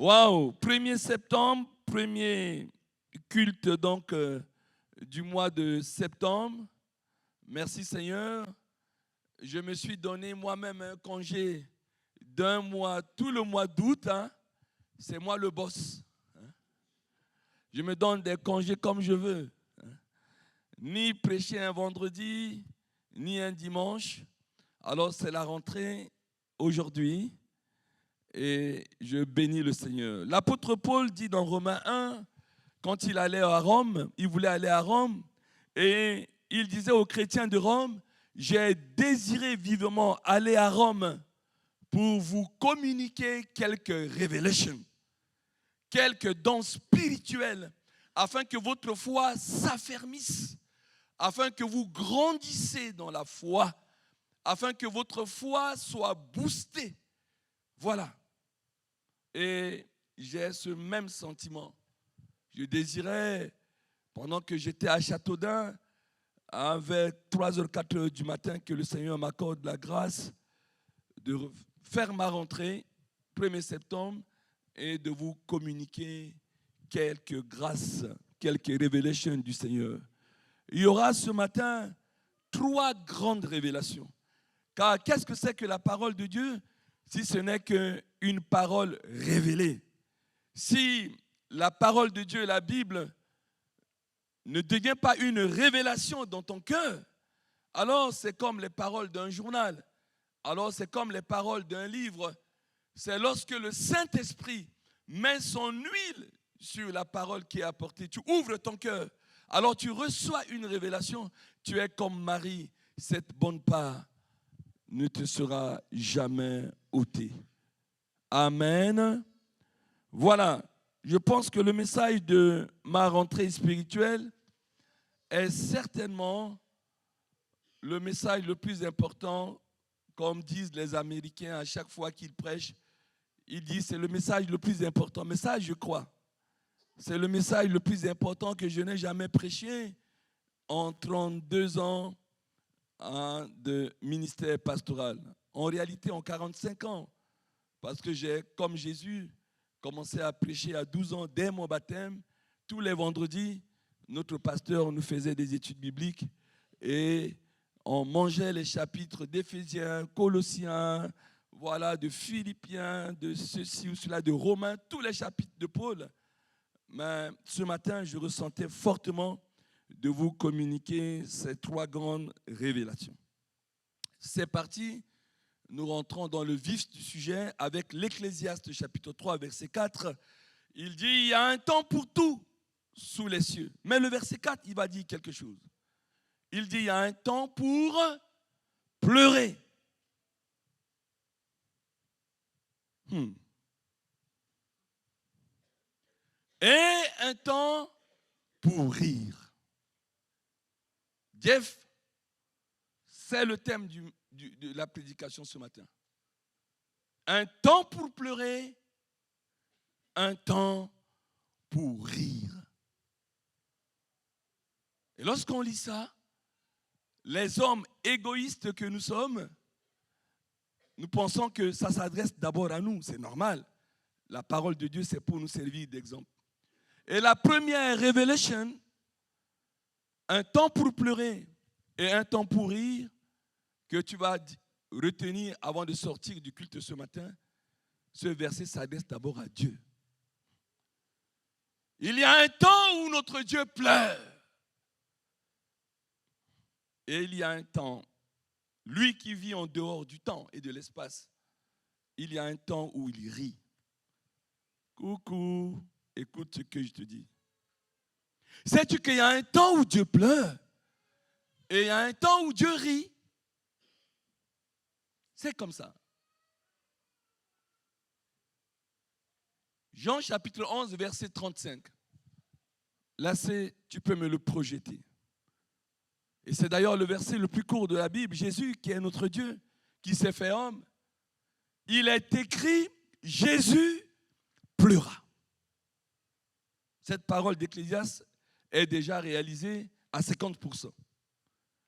Waouh, 1er septembre, premier culte donc du mois de septembre. Merci Seigneur. Je me suis donné moi-même un congé d'un mois, tout le mois d'août. C'est moi le boss. Je me donne des congés comme je veux. Ni prêcher un vendredi, ni un dimanche. Alors c'est la rentrée aujourd'hui. Et je bénis le Seigneur. L'apôtre Paul dit dans Romains 1, quand il allait à Rome, il voulait aller à Rome, et il disait aux chrétiens de Rome, j'ai désiré vivement aller à Rome pour vous communiquer quelques révélations, quelques dons spirituels, afin que votre foi s'affermisse, afin que vous grandissez dans la foi, afin que votre foi soit boostée. Voilà. Et j'ai ce même sentiment. Je désirais, pendant que j'étais à Châteaudun, avec 3h, 4h du matin, que le Seigneur m'accorde la grâce de faire ma rentrée, 1er septembre, et de vous communiquer quelques grâces, quelques révélations du Seigneur. Il y aura ce matin 3 grandes révélations. Car qu'est-ce que c'est que la parole de Dieu si ce n'est qu'une parole révélée? Si la parole de Dieu, la Bible, ne devient pas une révélation dans ton cœur, alors c'est comme les paroles d'un journal, alors c'est comme les paroles d'un livre. C'est lorsque le Saint-Esprit met son huile sur la parole qui est apportée, tu ouvres ton cœur, alors tu reçois une révélation, tu es comme Marie, cette bonne part ne te sera jamais ôtée. Amen. Voilà, je pense que le message de ma rentrée spirituelle est certainement le message le plus important, comme disent les Américains à chaque fois qu'ils prêchent. Ils disent c'est le message le plus important. Mais ça, je crois. C'est le message le plus important que je n'ai jamais prêché en 32 ans de ministère pastoral. En réalité, en 45 ans. Parce que j'ai, comme Jésus, commencé à prêcher à 12 ans dès mon baptême. Tous les vendredis, notre pasteur nous faisait des études bibliques et on mangeait les chapitres d'Éphésiens, Colossiens, voilà, de Philippiens, de ceci ou cela, de Romains, tous les chapitres de Paul. Mais ce matin, je ressentais fortement de vous communiquer ces 3 grandes révélations. C'est parti. Nous rentrons dans le vif du sujet avec l'Ecclésiaste chapitre 3, verset 4. Il dit, il y a un temps pour tout sous les cieux. Mais le verset 4, il va dire quelque chose. Il dit, il y a un temps pour pleurer. Et un temps pour rire. Jeff, c'est le thème de la prédication ce matin. Un temps pour pleurer, un temps pour rire. Et lorsqu'on lit ça, les hommes égoïstes que nous sommes, nous pensons que ça s'adresse d'abord à nous, c'est normal. La parole de Dieu, c'est pour nous servir d'exemple. Et la première révélation, un temps pour pleurer et un temps pour rire, que tu vas retenir avant de sortir du culte ce matin, ce verset s'adresse d'abord à Dieu. Il y a un temps où notre Dieu pleure. Et il y a un temps, lui qui vit en dehors du temps et de l'espace, il y a un temps où il rit. Coucou, écoute ce que je te dis. Sais-tu qu'il y a un temps où Dieu pleure et il y a un temps où Dieu rit? C'est comme ça. Jean chapitre 11, verset 35. Là, tu peux me le projeter. Et c'est d'ailleurs le verset le plus court de la Bible. Jésus, qui est notre Dieu, qui s'est fait homme, il est écrit, Jésus pleura. Cette parole d'Ecclésiaste est déjà réalisée à 50%.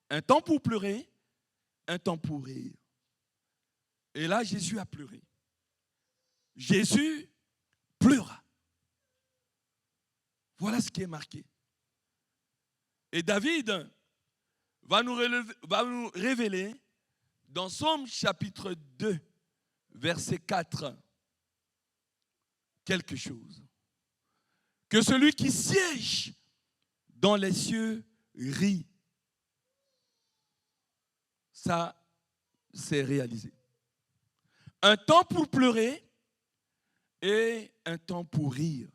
Un temps pour pleurer, un temps pour rire. Et là, Jésus a pleuré. Jésus pleura. Voilà ce qui est marqué. Et David va nous révéler dans Psaume chapitre 2, verset 4, quelque chose. Que celui qui siège dans les cieux rit. Ça, c'est réalisé. Un temps pour pleurer et un temps pour rire.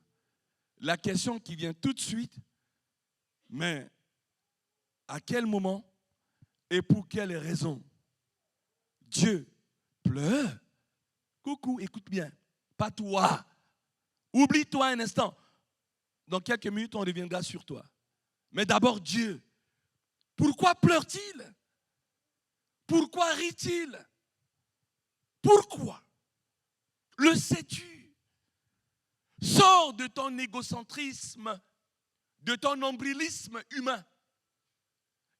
La question qui vient tout de suite, mais à quel moment et pour quelle raison Dieu pleure? Coucou, écoute bien, pas toi. Oublie-toi un instant. Dans quelques minutes, on reviendra sur toi. Mais d'abord Dieu. Pourquoi pleure-t-il? Pourquoi rit-il? Pourquoi? Le sais-tu? Sors de ton égocentrisme, de ton nombrilisme humain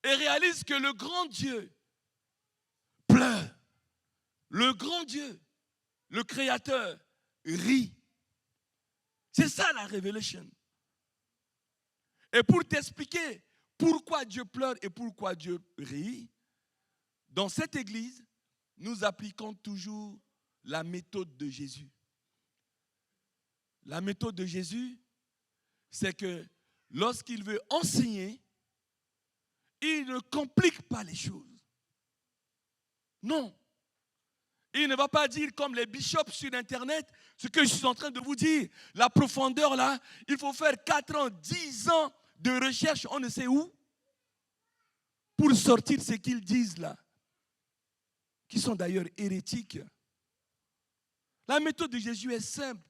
et réalise que le grand Dieu pleure. Le grand Dieu, le Créateur, rit. C'est ça la révélation. Et pour t'expliquer pourquoi Dieu pleure et pourquoi Dieu rit, dans cette église, nous appliquons toujours la méthode de Jésus. La méthode de Jésus, c'est que lorsqu'il veut enseigner, il ne complique pas les choses. Non. Il ne va pas dire comme les bishops sur Internet, ce que je suis en train de vous dire. La profondeur là, il faut faire 4 ans, 10 ans de recherche, on ne sait où, pour sortir ce qu'ils disent là, qui sont d'ailleurs hérétiques. La méthode de Jésus est simple.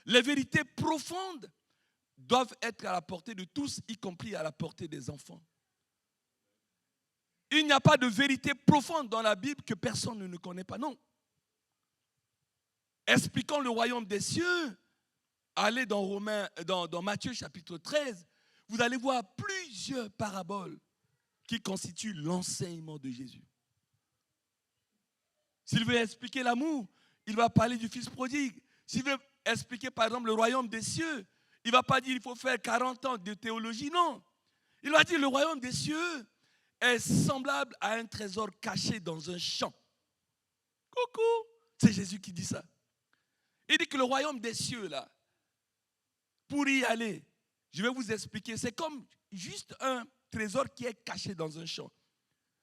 Les vérités profondes doivent être à la portée de tous, y compris à la portée des enfants. Il n'y a pas de vérité profonde dans la Bible que personne ne connaît pas, non. Expliquons le royaume des cieux. Allez dans Matthieu chapitre 13, vous allez voir plusieurs paraboles qui constituent l'enseignement de Jésus. S'il veut expliquer l'amour, il va parler du fils prodigue. S'il veut expliquer par exemple le royaume des cieux, il ne va pas dire qu'il faut faire 40 ans de théologie, non. Il va dire le royaume des cieux est semblable à un trésor caché dans un champ. Coucou, c'est Jésus qui dit ça. Il dit que le royaume des cieux, là, pour y aller, je vais vous expliquer, c'est comme juste un trésor qui est caché dans un champ.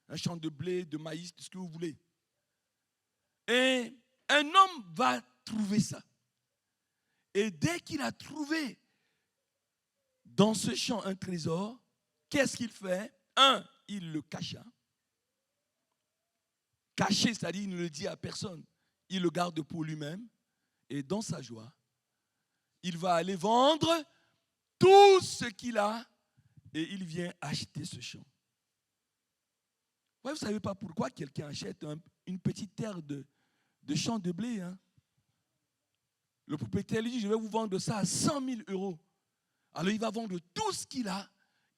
Un champ de blé, de maïs, tout ce que vous voulez. Et un homme va trouver ça. Et dès qu'il a trouvé dans ce champ un trésor, qu'est-ce qu'il fait? Il le cacha. Caché, c'est-à-dire il ne le dit à personne. Il le garde pour lui-même. Et dans sa joie, il va aller vendre tout ce qu'il a et il vient acheter ce champ. Vous ne savez pas pourquoi quelqu'un achète une petite terre de champ de blé. Hein? Le propriétaire lui dit, je vais vous vendre ça à 100 000 euros. Alors il va vendre tout ce qu'il a.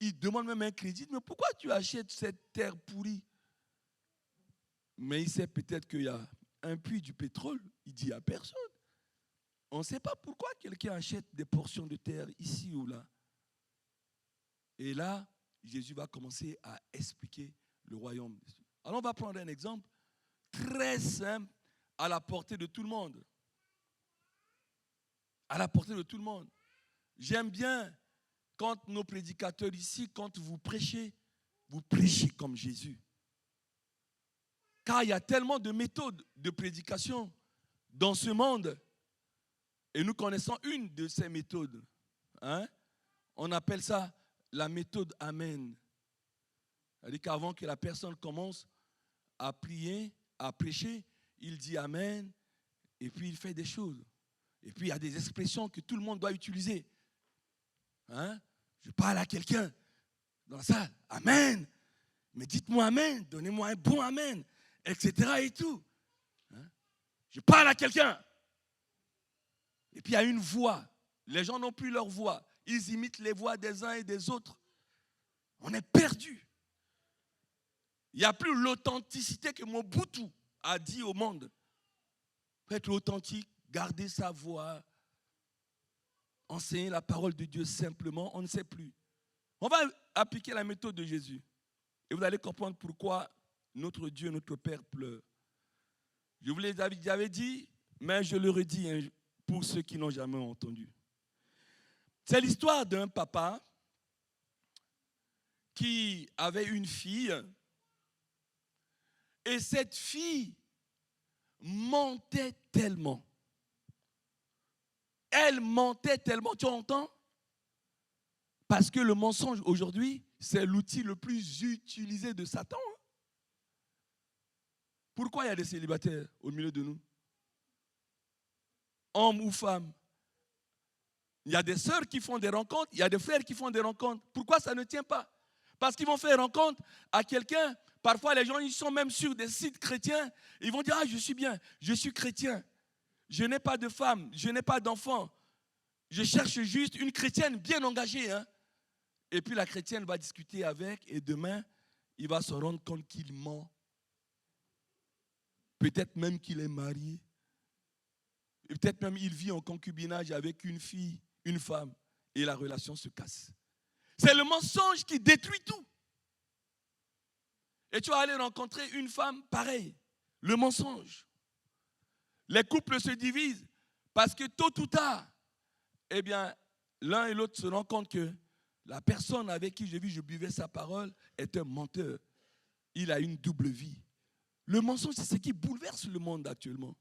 Il demande même un crédit. Mais pourquoi tu achètes cette terre pourrie? Mais il sait peut-être qu'il y a un puits du pétrole. Il dit à personne. On ne sait pas pourquoi quelqu'un achète des portions de terre ici ou là. Et là, Jésus va commencer à expliquer le royaume. Alors on va prendre un exemple très simple à la portée de tout le monde. À la portée de tout le monde. J'aime bien quand nos prédicateurs ici, quand vous prêchez comme Jésus. Car il y a tellement de méthodes de prédication dans ce monde. Et nous connaissons une de ces méthodes. Hein? On appelle ça la méthode Amen. C'est-à-dire qu'avant que la personne commence à prier, à prêcher, il dit Amen, et puis il fait des choses. Et puis il y a des expressions que tout le monde doit utiliser. Hein? Je parle à quelqu'un dans la salle, Amen. Mais dites-moi Amen, donnez-moi un bon Amen, etc. et tout. Hein? Je parle à quelqu'un. Et puis il y a une voix. Les gens n'ont plus leur voix. Ils imitent les voix des uns et des autres. On est perdu. Il n'y a plus l'authenticité que Mobutu a dit au monde. Pour être authentique, garder sa voix, enseigner la parole de Dieu simplement, on ne sait plus. On va appliquer la méthode de Jésus. Et vous allez comprendre pourquoi notre Dieu, notre Père pleure. Je vous l'avais dit, mais je le redis pour ceux qui n'ont jamais entendu. C'est l'histoire d'un papa qui avait une fille. Et cette fille mentait tellement. Elle mentait tellement, tu entends? Parce que le mensonge aujourd'hui, c'est l'outil le plus utilisé de Satan. Pourquoi il y a des célibataires au milieu de nous? Hommes ou femmes. Il y a des sœurs qui font des rencontres, il y a des frères qui font des rencontres. Pourquoi ça ne tient pas? Parce qu'ils vont faire rencontre à quelqu'un. Parfois, les gens, ils sont même sur des sites chrétiens. Ils vont dire, ah, je suis bien, je suis chrétien. Je n'ai pas de femme, je n'ai pas d'enfant. Je cherche juste une chrétienne bien engagée. Hein? Et puis la chrétienne va discuter avec et demain, il va se rendre compte qu'il ment. Peut-être même qu'il est marié. Et peut-être même qu'il vit en concubinage avec une fille, une femme. Et la relation se casse. C'est le mensonge qui détruit tout. Et tu vas aller rencontrer une femme pareille. Le mensonge. Les couples se divisent parce que tôt ou tard, eh bien, l'un et l'autre se rendent compte que la personne avec qui je buvais sa parole est un menteur. Il a une double vie. Le mensonge, c'est ce qui bouleverse le monde actuellement.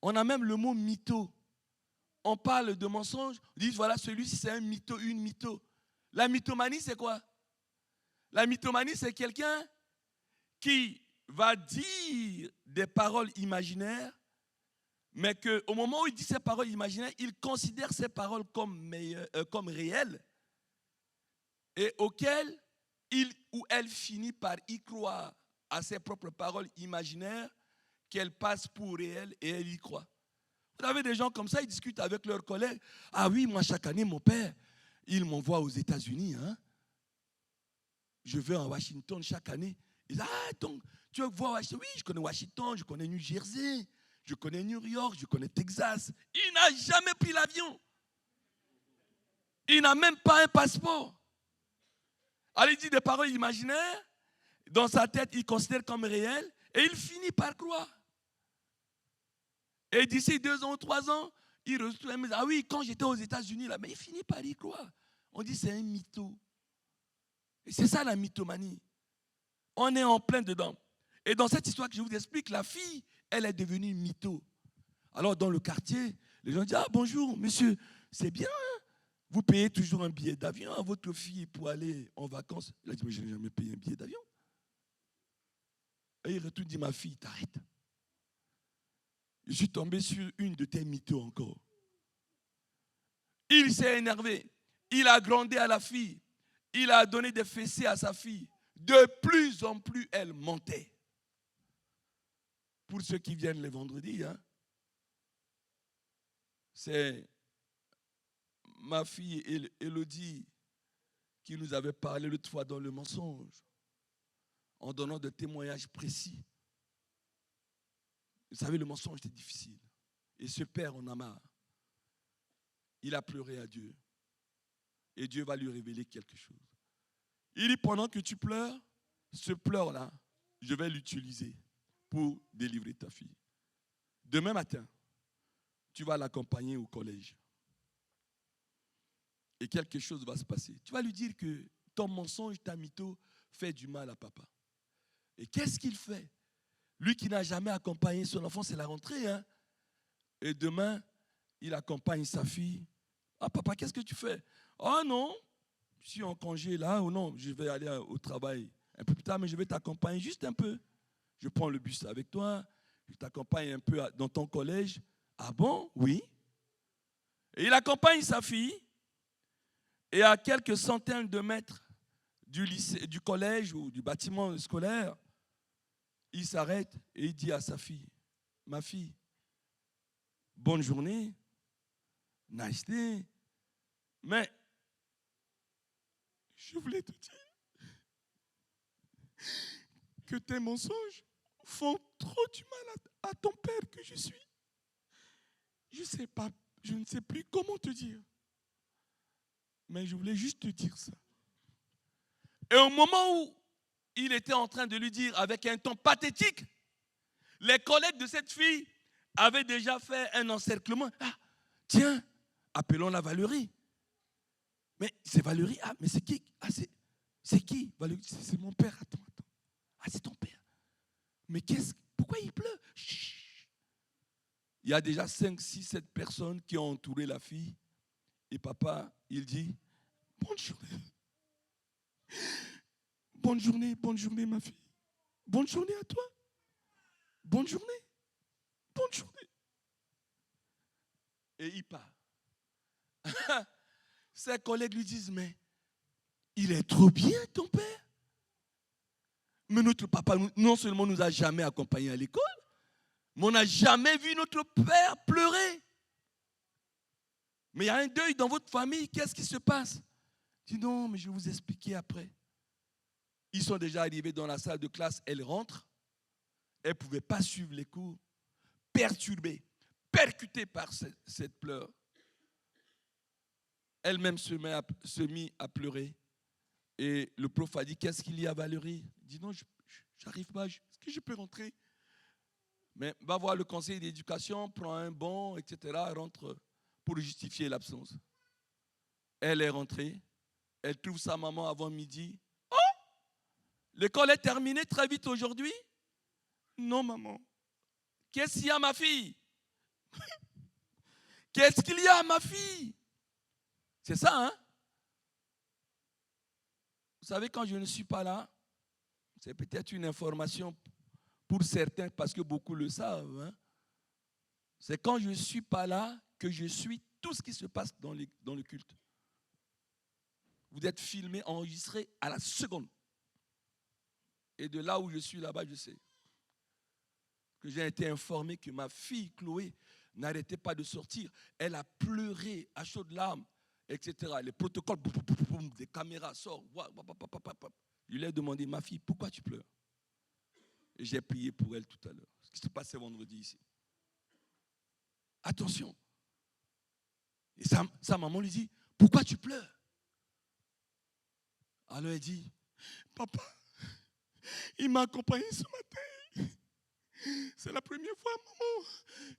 On a même le mot mytho. On parle de mensonge, on dit voilà, celui-ci c'est un mytho, une mytho. La mythomanie, c'est quoi? La mythomanie, c'est quelqu'un qui va dire des paroles imaginaires, mais qu'au moment où il dit ces paroles imaginaires, il considère ces paroles comme réelles et auxquelles il ou elle finit par y croire à ses propres paroles imaginaires qu'elle passe pour réelles et elle y croit. Vous avez des gens comme ça, ils discutent avec leurs collègues. Ah oui, moi chaque année, mon père, il m'envoie aux États-Unis. Hein. Je vais en Washington chaque année. Ils disent, ah donc, tu veux voir Washington? Oui, je connais Washington, je connais New Jersey, je connais New York, je connais Texas. Il n'a jamais pris l'avion. Il n'a même pas un passeport. Alors il dit des paroles imaginaires, dans sa tête, il considère comme réelles, et il finit par croire. Et d'ici 2 ans ou 3 ans, il reçoit la maison. Ah oui, quand j'étais aux États-Unis, là, mais il finit par y croire. On dit c'est un mytho. Et c'est ça la mythomanie. On est en plein dedans. Et dans cette histoire que je vous explique, la fille, elle est devenue une mytho. Alors dans le quartier, les gens disent, ah bonjour, monsieur, c'est bien, hein? Vous payez toujours un billet d'avion à votre fille pour aller en vacances. Elle a dit, mais je n'ai jamais payé un billet d'avion. Et il retourne dit, ma fille, t'arrêtes. Je suis tombé sur une de tes mythos encore. Il s'est énervé. Il a grondé à la fille. Il a donné des fessées à sa fille. De plus en plus, elle mentait. Pour ceux qui viennent les vendredis, hein, c'est ma fille Élodie qui nous avait parlé l'autre fois dans le mensonge, en donnant des témoignages précis. Vous savez, le mensonge était difficile. Et ce père en a marre. Il a pleuré à Dieu. Et Dieu va lui révéler quelque chose. Il dit, pendant que tu pleures, ce pleur-là, je vais l'utiliser pour délivrer ta fille. Demain matin, tu vas l'accompagner au collège. Et quelque chose va se passer. Tu vas lui dire que ton mensonge, ta mytho, fait du mal à papa. Et qu'est-ce qu'il fait? Lui qui n'a jamais accompagné son enfant, c'est la rentrée. Hein? Et demain, il accompagne sa fille. Ah papa, qu'est-ce que tu fais? Oh non, je suis en congé là, ou non, je vais aller au travail un peu plus tard, mais je vais t'accompagner juste un peu. Je prends le bus avec toi, je t'accompagne un peu dans ton collège. Ah bon? Oui. Et il accompagne sa fille, et à quelques centaines de mètres du lycée, du collège ou du bâtiment scolaire, il s'arrête et il dit à sa fille, ma fille, bonne journée, nice day, mais je voulais te dire que tes mensonges font trop du mal à ton père que je suis. Je ne sais pas Je ne sais plus comment te dire. Mais je voulais juste te dire ça. Et au moment où il était en train de lui dire avec un ton pathétique, les collègues de cette fille avaient déjà fait un encerclement. Ah, tiens, appelons-la Valérie. Mais c'est Valérie. Ah, mais c'est qui? Ah, c'est qui? Valérie, c'est mon père. Attends. Ah, c'est ton père. Mais pourquoi il pleure? Chut. Il y a déjà 5, 6, 7 personnes qui ont entouré la fille. Et papa, il dit, bonne journée. Bonne journée ma fille. Bonne journée à toi. Bonne journée. Et il part. Ses collègues lui disent, mais il est trop bien ton père. Mais notre papa, non seulement nous a jamais accompagnés à l'école, mais on n'a jamais vu notre père pleurer. Mais il y a un deuil dans votre famille, qu'est-ce qui se passe? Je dis non, mais je vais vous expliquer après. Ils sont déjà arrivés dans la salle de classe, elle rentre, elle ne pouvait pas suivre les cours, perturbée, percutée par cette pleure. Elle-même se mit à pleurer. Et le prof a dit, qu'est-ce qu'il y a Valérie? Il dit non, je n'arrive pas, est-ce que je peux rentrer? Mais va voir le conseiller d'éducation, prend un bon, etc., rentre pour justifier l'absence. Elle est rentrée, elle trouve sa maman avant midi. Oh, l'école est terminée très vite aujourd'hui? Non, maman. Qu'est-ce qu'il y a, ma fille? Qu'est-ce qu'il y a, ma fille? C'est ça, hein? Vous savez, quand je ne suis pas là, c'est peut-être une information pour certains, parce que beaucoup le savent, hein? C'est quand je ne suis pas là que je suis tout ce qui se passe dans le culte. Vous êtes filmé, enregistré à la seconde. Et de là où je suis là-bas, je sais que j'ai été informé que ma fille Chloé n'arrêtait pas de sortir. Elle a pleuré à chaudes larmes, etc. Les protocoles, des caméras sortent. Je lui ai demandé, ma fille, pourquoi tu pleures? Et j'ai prié pour elle tout à l'heure. Ce qui se passait vendredi ici. Attention. Et sa maman lui dit, pourquoi tu pleures? Alors elle dit, papa, il m'a accompagné ce matin. C'est la première fois, maman,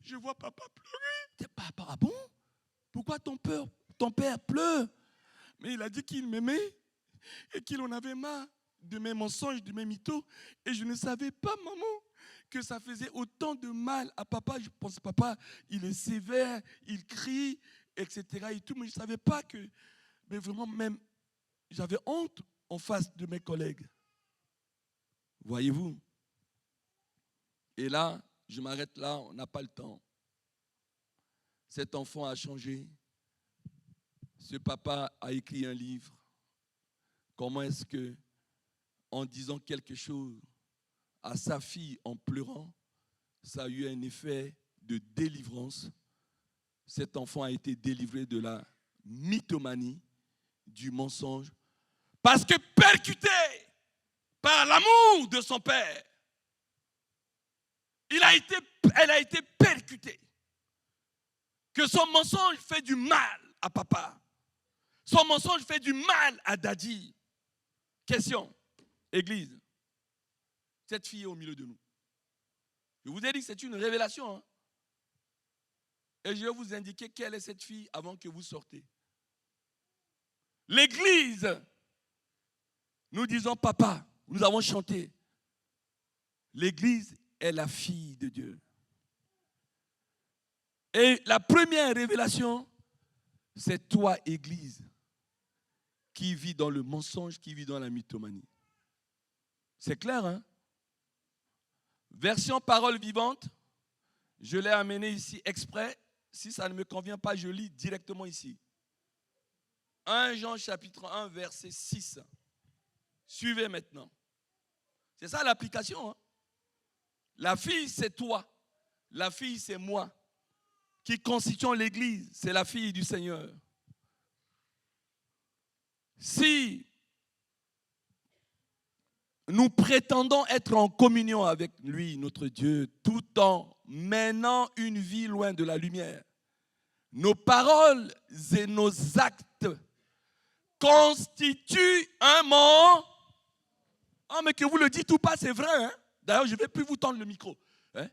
je vois papa pleurer. Papa, ah bon? Pourquoi ton père pleure? Mais il a dit qu'il m'aimait et qu'il en avait marre de mes mensonges, de mes mythos. Et je ne savais pas, maman, que ça faisait autant de mal à papa. Je pense, papa, il est sévère, il crie, etc. Et tout, mais je ne savais pas que, mais vraiment même, j'avais honte en face de mes collègues. Voyez-vous? Et là, je m'arrête là, on n'a pas le temps. Cet enfant a changé. Ce papa a écrit un livre. Comment est-ce que, en disant quelque chose à sa fille en pleurant, ça a eu un effet de délivrance. Cet enfant a été délivré de la mythomanie, du mensonge, parce que percuté par l'amour de son père, elle a été percutée. Que son mensonge fait du mal à papa. Son mensonge fait du mal à Daddy. Question, Église. Cette fille est au milieu de nous. Je vous ai dit que c'est une révélation. Hein? Et je vais vous indiquer quelle est cette fille avant que vous sortez. L'Église, nous disons papa, nous avons chanté. L'Église est la fille de Dieu. Et la première révélation, c'est toi, Église, qui vit dans le mensonge, qui vit dans la mythomanie. C'est clair, hein? Version parole vivante, je l'ai amené ici exprès. Si ça ne me convient pas, je lis directement ici. 1 Jean chapitre 1, verset 6. Suivez maintenant. C'est ça l'application. Hein? La fille, c'est toi. La fille, c'est moi. Qui constituons l'Église, c'est la fille du Seigneur. Si nous prétendons être en communion avec lui, notre Dieu, tout en menant une vie loin de la lumière, nos paroles et nos actes constituent un mensonge. Ah, mais que vous le dites ou pas, c'est vrai. Hein? D'ailleurs, je ne vais plus vous tendre le micro. Hein?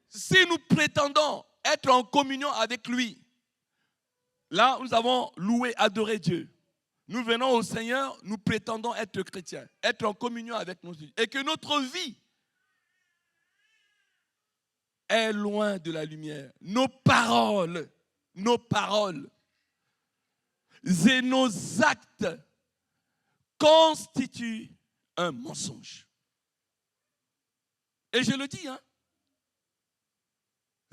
Si nous prétendons être en communion avec lui, là, nous avons loué, adoré Dieu. Nous venons au Seigneur, nous prétendons être chrétiens, être en communion avec nous. Et que notre vie est loin de la lumière. Nos paroles et nos actes constituent un mensonge. Et je le dis, hein.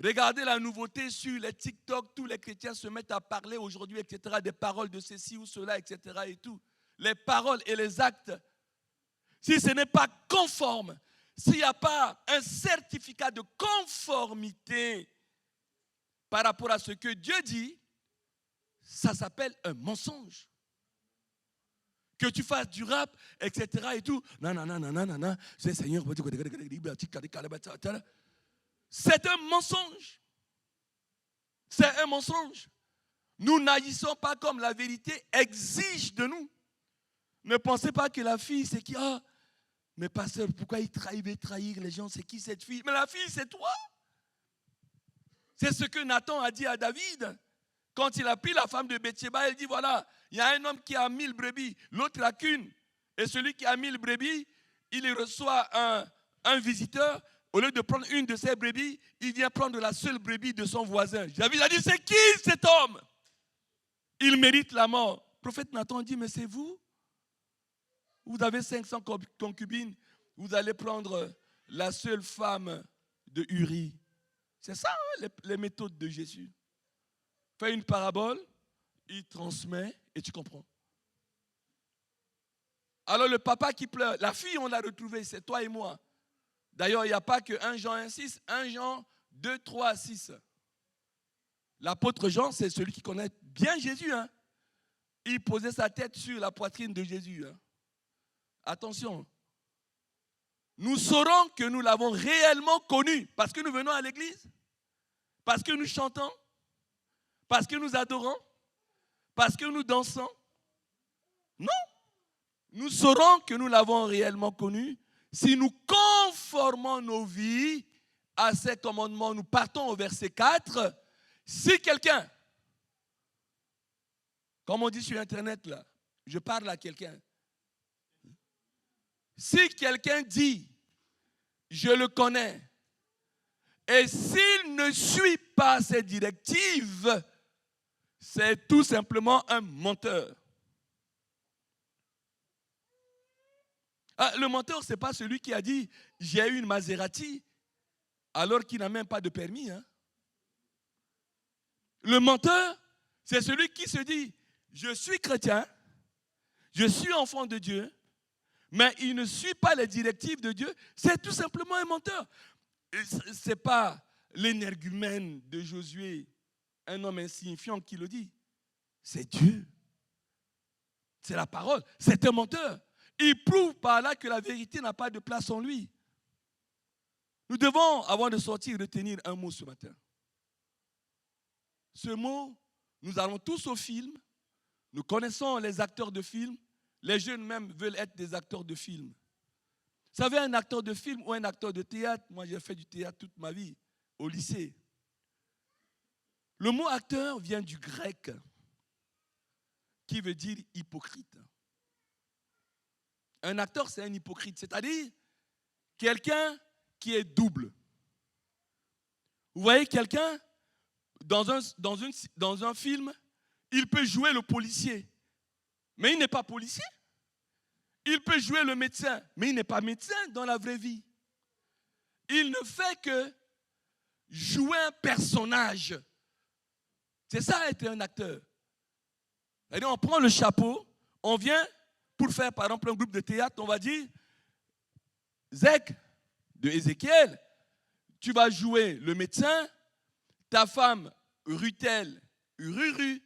Regardez la nouveauté sur les TikTok, tous les chrétiens se mettent à parler aujourd'hui, etc., des paroles de ceci ou cela, etc., et tout. Les paroles et les actes, si ce n'est pas conforme, s'il n'y a pas un certificat de conformité par rapport à ce que Dieu dit, ça s'appelle un mensonge. Que tu fasses du rap, etc., et tout, non, c'est Seigneur, c'est un mensonge. C'est un mensonge. Nous n'agissons pas comme la vérité exige de nous. Ne pensez pas que la fille, c'est qui? Ah, mais pasteur, pourquoi il veut trahir les gens? C'est qui cette fille? Mais la fille, c'est toi. C'est ce que Nathan a dit à David. Quand il a pris la femme de Bathsheba, il dit, voilà, il y a un homme qui a 1000 brebis, l'autre n'a qu'une. Et celui qui a 1000 brebis, il reçoit un visiteur. Au lieu de prendre une de ses brebis, il vient prendre la seule brebis de son voisin. David a dit, c'est qui cet homme? Il mérite la mort. Le prophète Nathan dit, mais c'est vous? Vous avez 500 concubines, vous allez prendre la seule femme de Uri. C'est ça, hein, les méthodes de Jésus. Fait une parabole, il transmet et tu comprends. Alors le papa qui pleure, la fille on l'a retrouvée, c'est toi et moi. D'ailleurs, il n'y a pas que 1 Jean 1,6, 1 Jean 2, 3, 6. L'apôtre Jean, c'est celui qui connaît bien Jésus. Hein? Il posait sa tête sur la poitrine de Jésus. Hein? Attention. Nous saurons que nous l'avons réellement connu parce que nous venons à l'église, parce que nous chantons, parce que nous adorons, parce que nous dansons. Non. Nous saurons que nous l'avons réellement connu si nous conformons nos vies à ses commandements. Nous partons au verset 4. Si quelqu'un, comme on dit sur Internet là, je parle à quelqu'un. Si quelqu'un dit, je le connais, et s'il ne suit pas ses directives, c'est tout simplement un menteur. Ah, le menteur, ce n'est pas celui qui a dit « j'ai eu une Maserati » alors qu'il n'a même pas de permis. Hein. Le menteur, c'est celui qui se dit « je suis chrétien, je suis enfant de Dieu », mais il ne suit pas les directives de Dieu. C'est tout simplement un menteur. Ce n'est pas l'énergumène de Josué, un homme insignifiant qui le dit. C'est Dieu. C'est la parole. C'est un menteur. Il prouve par là que la vérité n'a pas de place en lui. Nous devons, avant de sortir, retenir un mot ce matin. Ce mot, nous allons tous au film. Nous connaissons les acteurs de film. Les jeunes même veulent être des acteurs de film. Vous savez, un acteur de film ou un acteur de théâtre, moi j'ai fait du théâtre toute ma vie, au lycée. Le mot acteur vient du grec, qui veut dire hypocrite. Un acteur, c'est un hypocrite, c'est-à-dire quelqu'un qui est double. Vous voyez quelqu'un, dans un film, il peut jouer le policier, mais il n'est pas policier. Il peut jouer le médecin, mais il n'est pas médecin dans la vraie vie. Il ne fait que jouer un personnage. C'est ça être un acteur. C'est-à-dire, on prend le chapeau, on vient pour faire par exemple un groupe de théâtre, on va dire, Zek de Ézéchiel, tu vas jouer le médecin, ta femme Ruthel, Ruru,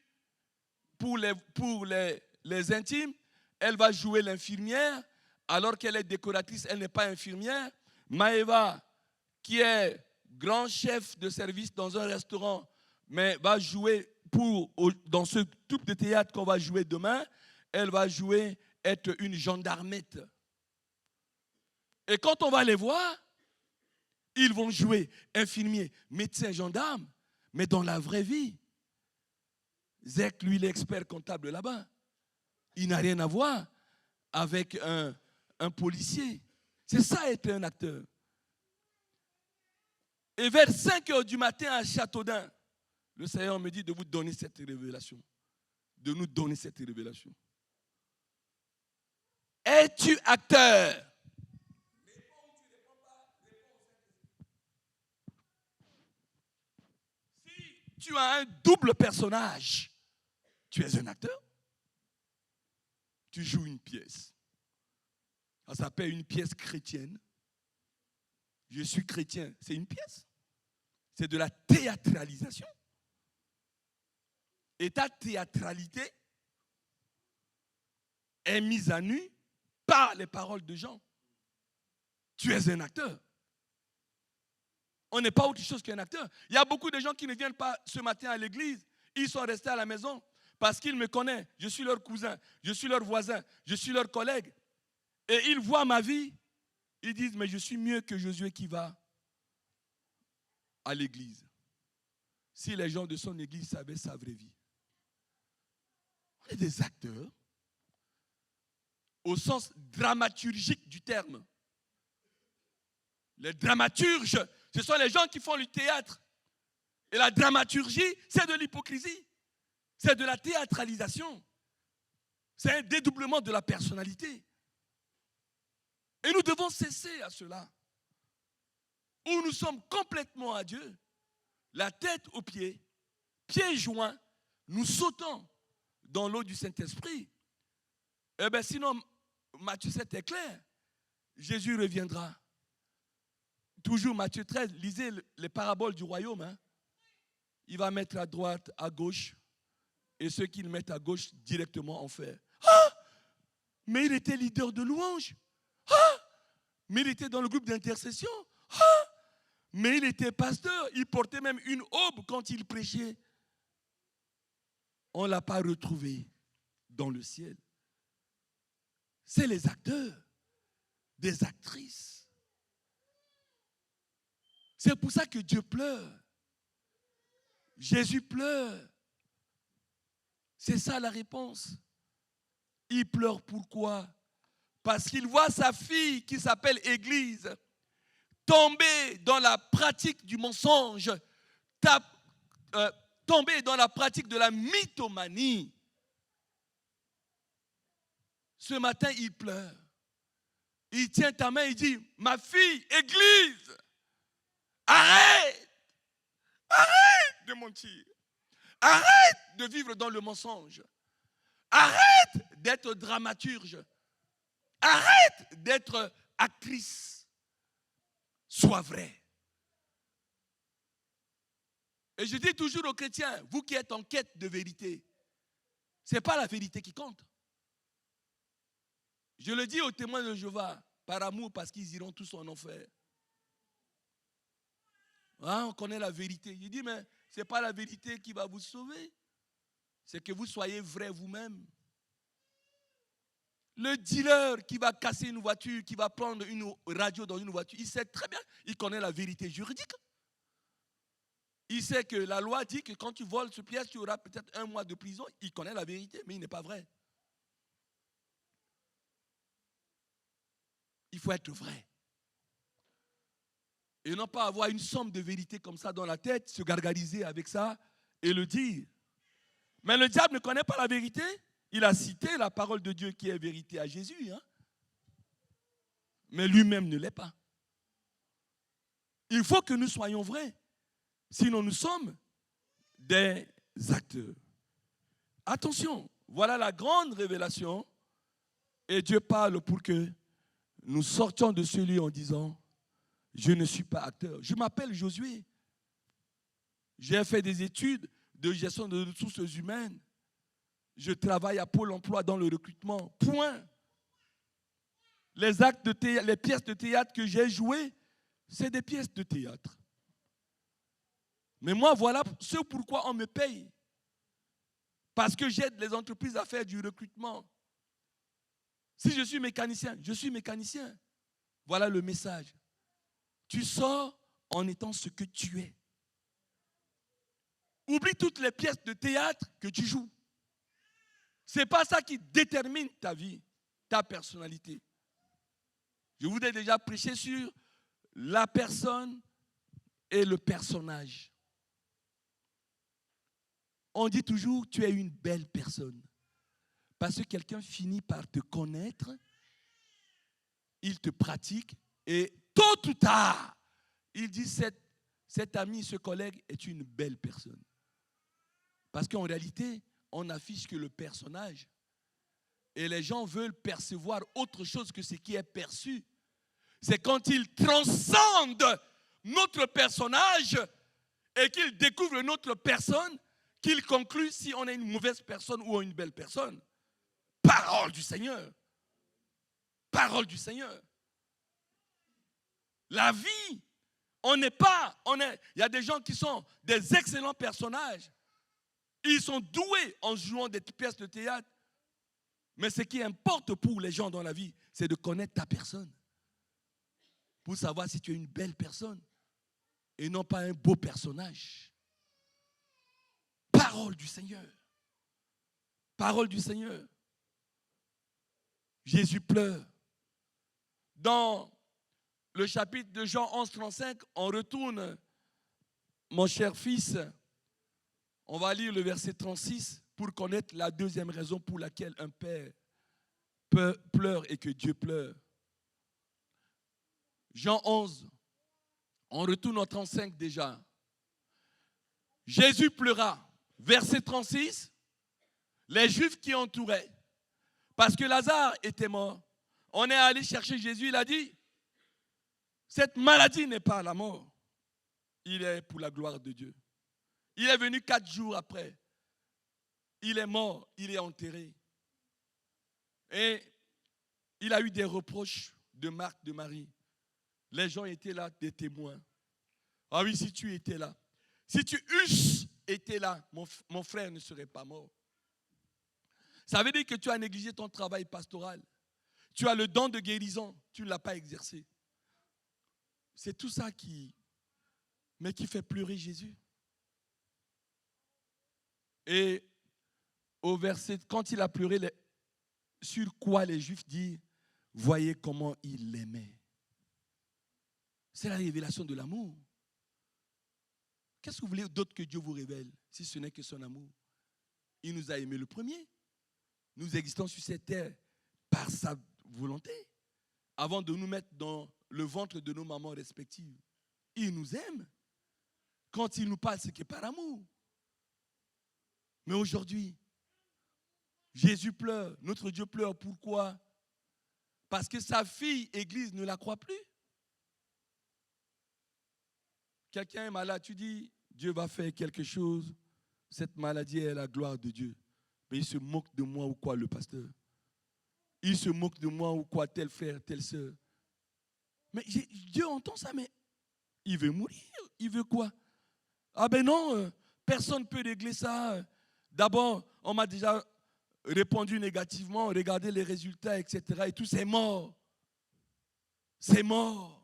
pour les intimes, elle va jouer l'infirmière, alors qu'elle est décoratrice, elle n'est pas infirmière. Maëva, qui est grand chef de service dans un restaurant, mais va jouer dans ce troupe de théâtre qu'on va jouer demain, elle va jouer être une gendarmette. Et quand on va les voir, ils vont jouer infirmiers, médecins, gendarmes, mais dans la vraie vie. Zek, lui, il est expert comptable là-bas. Il n'a rien à voir avec un policier. C'est ça être un acteur. Et vers 5 heures du matin à Châteaudun, le Seigneur me dit de vous donner cette révélation. De nous donner cette révélation. Es-tu acteur? Si tu as un double personnage, tu es un acteur. Tu joues une pièce. Ça s'appelle une pièce chrétienne. Je suis chrétien, c'est une pièce. C'est de la théâtralisation. Et ta théâtralité est mise à nu par les paroles de Jean. Tu es un acteur. On n'est pas autre chose qu'un acteur. Il y a beaucoup de gens qui ne viennent pas ce matin à l'église. Ils sont restés à la maison parce qu'ils me connaissent. Je suis leur cousin, je suis leur voisin, je suis leur collègue. Et ils voient ma vie. Ils disent, mais je suis mieux que Josué qui va à l'église. Si les gens de son église savaient sa vraie vie. On est des acteurs au sens dramaturgique du terme. Les dramaturges, ce sont les gens qui font le théâtre. Et la dramaturgie, c'est de l'hypocrisie. C'est de la théâtralisation. C'est un dédoublement de la personnalité. Et nous devons cesser à cela. Où nous sommes complètement à Dieu, la tête aux pieds, pieds joints, nous sautons dans l'eau du Saint-Esprit. Eh bien, sinon, Matthieu 7 est clair. Jésus reviendra. Toujours Matthieu 13, lisez les paraboles du royaume. Hein. Il va mettre à droite, à gauche, et ceux qui le mettent à gauche directement en fer. Ah! Mais il était leader de louange. Ah! Mais il était dans le groupe d'intercession. Ah! Mais il était pasteur. Il portait même une aube quand il prêchait. On ne l'a pas retrouvé dans le ciel. C'est les acteurs, des actrices. C'est pour ça que Dieu pleure. Jésus pleure. C'est ça la réponse. Il pleure pourquoi? Parce qu'il voit sa fille qui s'appelle Église tomber dans la pratique du mensonge, tomber dans la pratique de la mythomanie. Ce matin, il pleure. Il tient ta main, il dit, ma fille, Église, arrête de mentir. Arrête de vivre dans le mensonge. Arrête d'être dramaturge. Arrête d'être actrice. Sois vrai. Et je dis toujours aux chrétiens, vous qui êtes en quête de vérité, ce n'est pas la vérité qui compte. Je le dis aux témoins de Jéhovah, par amour, parce qu'ils iront tous en enfer. Hein, on connaît la vérité. Il dit, mais ce n'est pas la vérité qui va vous sauver. C'est que vous soyez vrai vous-même. Le dealer qui va casser une voiture, qui va prendre une radio dans une voiture, il sait très bien, il connaît la vérité juridique. Il sait que la loi dit que quand tu voles ce pièce, tu auras peut-être 1 mois de prison. Il connaît la vérité, mais il n'est pas vrai. Il faut être vrai. Et non pas avoir une somme de vérité comme ça dans la tête, se gargariser avec ça et le dire. Mais le diable ne connaît pas la vérité. Il a cité la parole de Dieu qui est vérité à Jésus. Hein? Mais lui-même ne l'est pas. Il faut que nous soyons vrais. Sinon, nous sommes des acteurs. Attention, voilà la grande révélation. Et Dieu parle pour que nous sortions de ce lieu en disant, je ne suis pas acteur. Je m'appelle Josué. J'ai fait des études de gestion de ressources humaines. Je travaille à Pôle emploi dans le recrutement. Point. Les actes de théâtre, les pièces de théâtre que j'ai jouées, c'est des pièces de théâtre. Mais moi, voilà ce pourquoi on me paye. Parce que j'aide les entreprises à faire du recrutement. Si je suis mécanicien, je suis mécanicien. Voilà le message. Tu sors en étant ce que tu es. Oublie toutes les pièces de théâtre que tu joues. Ce n'est pas ça qui détermine ta vie, ta personnalité. Je vous ai déjà prêché sur la personne et le personnage. On dit toujours, tu es une belle personne. Parce que quelqu'un finit par te connaître, il te pratique, et tôt ou tard, il dit, cet ami, ce collègue est une belle personne. Parce qu'en réalité, on n'affiche que le personnage. Et les gens veulent percevoir autre chose que ce qui est perçu. C'est quand ils transcendent notre personnage et qu'ils découvrent notre personne qu'ils concluent si on est une mauvaise personne ou une belle personne. Parole du Seigneur. Parole du Seigneur. La vie, il y a des gens qui sont des excellents personnages. Ils sont doués en jouant des pièces de théâtre. Mais ce qui importe pour les gens dans la vie, c'est de connaître ta personne. Pour savoir si tu es une belle personne et non pas un beau personnage. Parole du Seigneur. Parole du Seigneur. Jésus pleure. Dans le chapitre de Jean 11, 35, on retourne, mon cher fils, on va lire le verset 36 pour connaître la deuxième raison pour laquelle un père pleure et que Dieu pleure. Jean 11, on retourne au 35 déjà. Jésus pleura. Verset 36, les Juifs qui entouraient, parce que Lazare était mort. On est allé chercher Jésus, il a dit, cette maladie n'est pas la mort, il est pour la gloire de Dieu. Il est venu 4 jours après. Il est mort, il est enterré. Et il a eu des reproches de Marthe, de Marie. Les gens étaient là, des témoins. Ah oui, si tu étais là. Si tu eusses été là, mon frère ne serait pas mort. Ça veut dire que tu as négligé ton travail pastoral. Tu as le don de guérison, tu ne l'as pas exercé. C'est tout ça qui fait pleurer Jésus. Et au verset, quand il a pleuré, sur quoi les Juifs disent, voyez comment il l'aimait. C'est la révélation de l'amour. Qu'est-ce que vous voulez d'autre que Dieu vous révèle, si ce n'est que son amour? Il nous a aimés le premier. Nous existons sur cette terre par sa volonté, avant de nous mettre dans le ventre de nos mamans respectives. Il nous aime. Quand il nous parle, c'est que par amour. Mais aujourd'hui, Jésus pleure, notre Dieu pleure. Pourquoi? Parce que sa fille, Église, ne la croit plus. Quelqu'un est malade, tu dis, Dieu va faire quelque chose. Cette maladie est la gloire de Dieu. Mais il se moque de moi ou quoi, le pasteur? Il se moque de moi ou quoi, tel frère, telle soeur? Mais Dieu entend ça, mais il veut mourir. Il veut quoi? Ah ben non, personne ne peut régler ça. D'abord, on m'a déjà répondu négativement, regardez les résultats, etc. Et tout, c'est mort. C'est mort.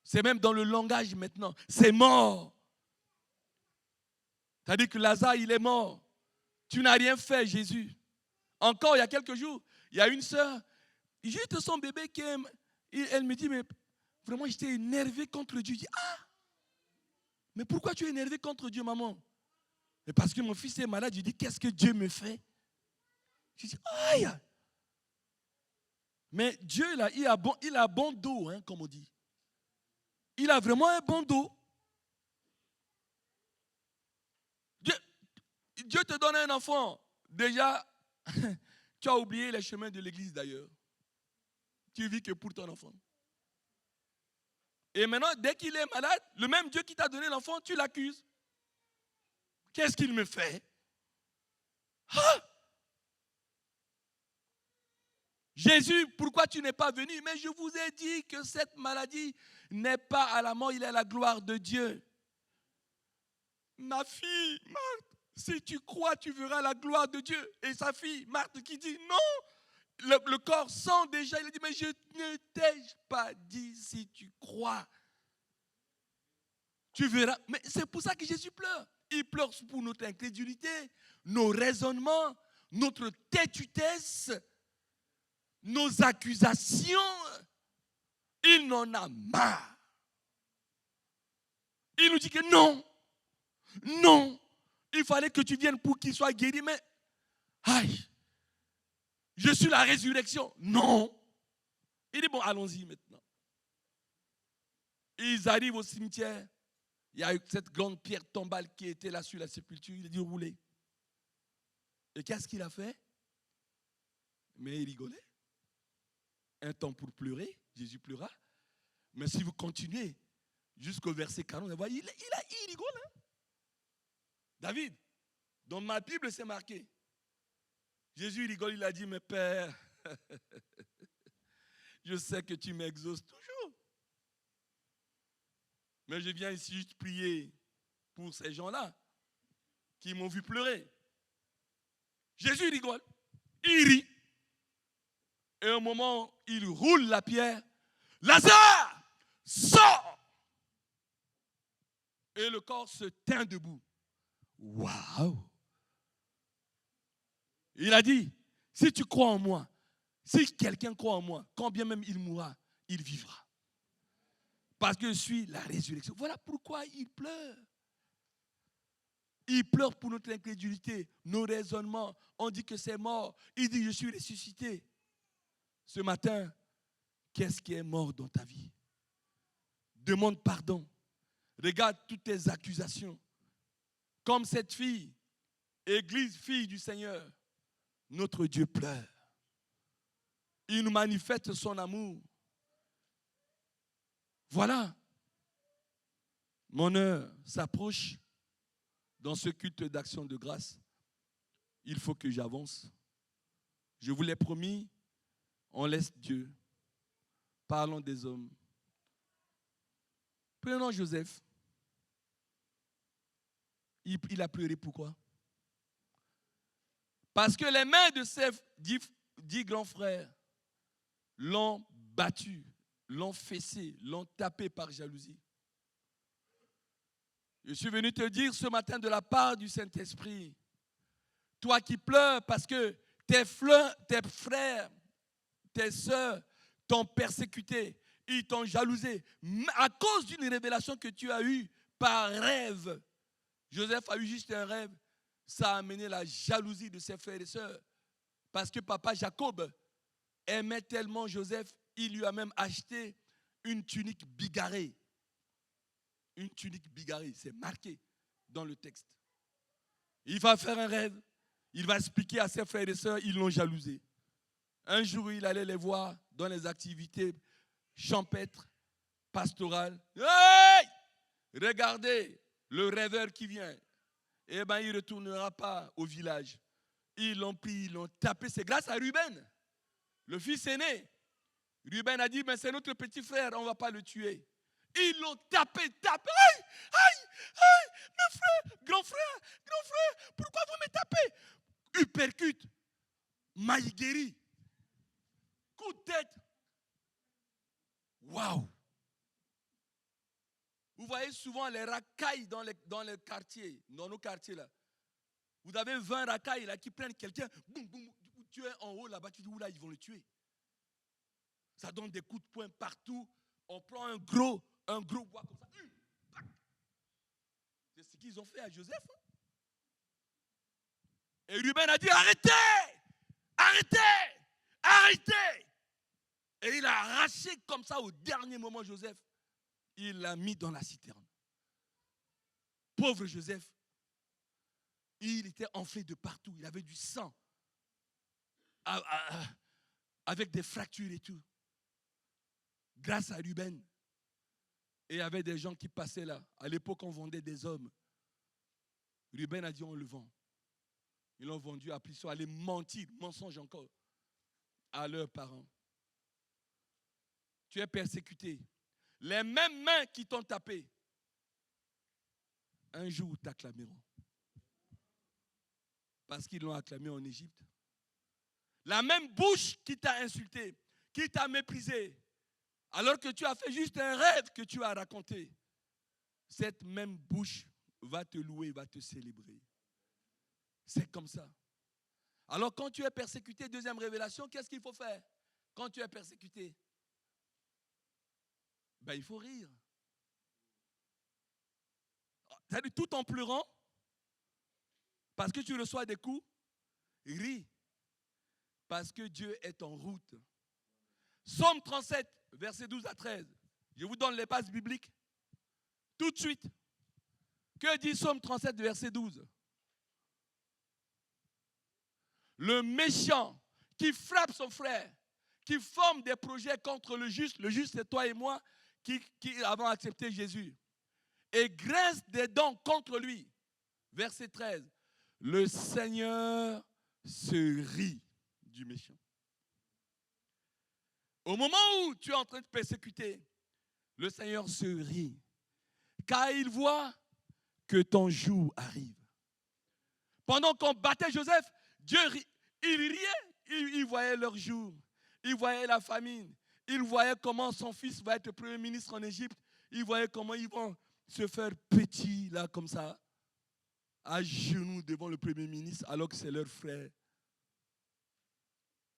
C'est même dans le langage maintenant. C'est mort. C'est-à-dire que Lazare, il est mort. Tu n'as rien fait, Jésus. Encore, il y a quelques jours, il y a une sœur, juste son bébé qui aime. Elle me dit, mais vraiment, j'étais énervé contre Dieu. Je dis, ah, mais pourquoi tu es énervé contre Dieu, maman? Et parce que mon fils est malade, je dis, qu'est-ce que Dieu me fait? Je dis, aïe! Mais Dieu, là, il a bon dos, hein, comme on dit. Il a vraiment un bon dos. Dieu te donne un enfant. Déjà, tu as oublié les chemins de l'église d'ailleurs. Tu vis que pour ton enfant. Et maintenant, dès qu'il est malade, le même Dieu qui t'a donné l'enfant, tu l'accuses. Qu'est-ce qu'il me fait? Ah! Jésus, pourquoi tu n'es pas venu? Mais je vous ai dit que cette maladie n'est pas à la mort, il est à la gloire de Dieu. ma fille, Marthe, si tu crois, tu verras la gloire de Dieu. Et sa fille, Marthe, qui dit non, le corps sent déjà. Il a dit, mais je ne t'ai pas dit si tu crois. Tu verras. Mais c'est pour ça que Jésus pleure. Il pleure pour notre incrédulité, nos raisonnements, notre têtutesse, nos accusations. Il n'en a marre. Il nous dit que non, non, il fallait que tu viennes pour qu'il soit guéri, mais aïe, je suis la résurrection. Non. Il dit, bon, allons-y maintenant. Ils arrivent au cimetière. Il y a eu cette grande pierre tombale qui était là sur la sépulture. Il a dit, roulez. Et qu'est-ce qu'il a fait? Mais il rigolait. Un temps pour pleurer, Jésus pleura. Mais si vous continuez jusqu'au verset 40, vous voyez, il rigole. Hein? David, dans ma Bible, c'est marqué. Jésus rigole, il a dit, mais Père, je sais que tu m'exauces toujours. Mais je viens ici juste prier pour ces gens-là qui m'ont vu pleurer. Jésus rigole, il rit. Et au moment où il roule la pierre, Lazare sort. Et le corps se tint debout. Waouh! Il a dit, si tu crois en moi, si quelqu'un croit en moi, quand bien même il mourra, il vivra. Parce que je suis la résurrection. Voilà pourquoi il pleure. Il pleure pour notre incrédulité, nos raisonnements. On dit que c'est mort. Il dit, je suis ressuscité. Ce matin, qu'est-ce qui est mort dans ta vie? Demande pardon. Regarde toutes tes accusations. Comme cette fille, Église, fille du Seigneur, notre Dieu pleure. Il nous manifeste son amour. Voilà. Mon heure s'approche dans ce culte d'action de grâce. Il faut que j'avance. Je vous l'ai promis, on laisse Dieu. Parlons des hommes. Prenons Joseph. Il a pleuré pourquoi? Parce que les mains de ses 10 grands frères l'ont battu, l'ont fessé, l'ont tapé par jalousie. Je suis venu te dire ce matin de la part du Saint-Esprit, toi qui pleures parce que tes frères, tes sœurs t'ont persécuté, ils t'ont jalousé à cause d'une révélation que tu as eue par rêve. Joseph a eu juste un rêve, ça a amené la jalousie de ses frères et sœurs. Parce que papa Jacob aimait tellement Joseph, il lui a même acheté une tunique bigarrée. Une tunique bigarrée, c'est marqué dans le texte. Il va faire un rêve, il va expliquer à ses frères et sœurs, ils l'ont jalousé. Un jour, il allait les voir dans les activités champêtres, pastorales. Hey! Regardez le rêveur qui vient. Eh bien, il ne retournera pas au village. Ils l'ont pris, ils l'ont tapé. C'est grâce à Ruben, le fils aîné. Ruben a dit, mais c'est notre petit frère, on ne va pas le tuer. Ils l'ont tapé. Aïe, aïe, aïe, mes frères, grand frère, pourquoi vous me tapez? Uppercut, maïgueri, coup de tête. Waouh! Vous voyez souvent les racailles dans les quartiers, dans nos quartiers là. Vous avez 20 racailles là qui prennent quelqu'un, boum, boum, tu es en haut là-bas, tu dis, oula, ils vont le tuer. Ça donne des coups de poing partout. On prend un gros bois comme ça. C'est ce qu'ils ont fait à Joseph. Et Ruben a dit, arrêtez! Et il a arraché comme ça au dernier moment Joseph. Il l'a mis dans la citerne. Pauvre Joseph. Il était enflé de partout. Il avait du sang. Avec des fractures et tout. Grâce à Ruben. Et il y avait des gens qui passaient là. À l'époque, on vendait des hommes. Ruben a dit, on le vend. Ils l'ont vendu à prix. Ils sont allés mentir, mensonge encore, à leurs parents. Tu es persécuté. Les mêmes mains qui t'ont tapé un jour t'acclameront. Parce qu'ils l'ont acclamé en Égypte. La même bouche qui t'a insulté, qui t'a méprisé, alors que tu as fait juste un rêve que tu as raconté, cette même bouche va te louer, va te célébrer. C'est comme ça. Alors quand tu es persécuté, deuxième révélation, qu'est-ce qu'il faut faire? Quand tu es persécuté, ben, il faut rire. C'est-à-dire tout en pleurant, parce que tu reçois des coups, ris, parce que Dieu est en route. Psaume 37, versets 12 à 13. Je vous donne les bases bibliques. Tout de suite. Que dit Psaume 37, verset 12? Le méchant qui frappe son frère, qui forme des projets contre le juste c'est toi et moi qui avons accepté Jésus, et grince des dents contre lui. Verset 13. Le Seigneur se rit du méchant. Au moment où tu es en train de persécuter, le Seigneur se rit, car il voit que ton jour arrive. Pendant qu'on battait Joseph, Dieu il riait, il voyait leur jour, il voyait la famine, il voyait comment son fils va être premier ministre en Égypte, il voyait comment ils vont se faire petits là comme ça, à genoux devant le premier ministre alors que c'est leur frère.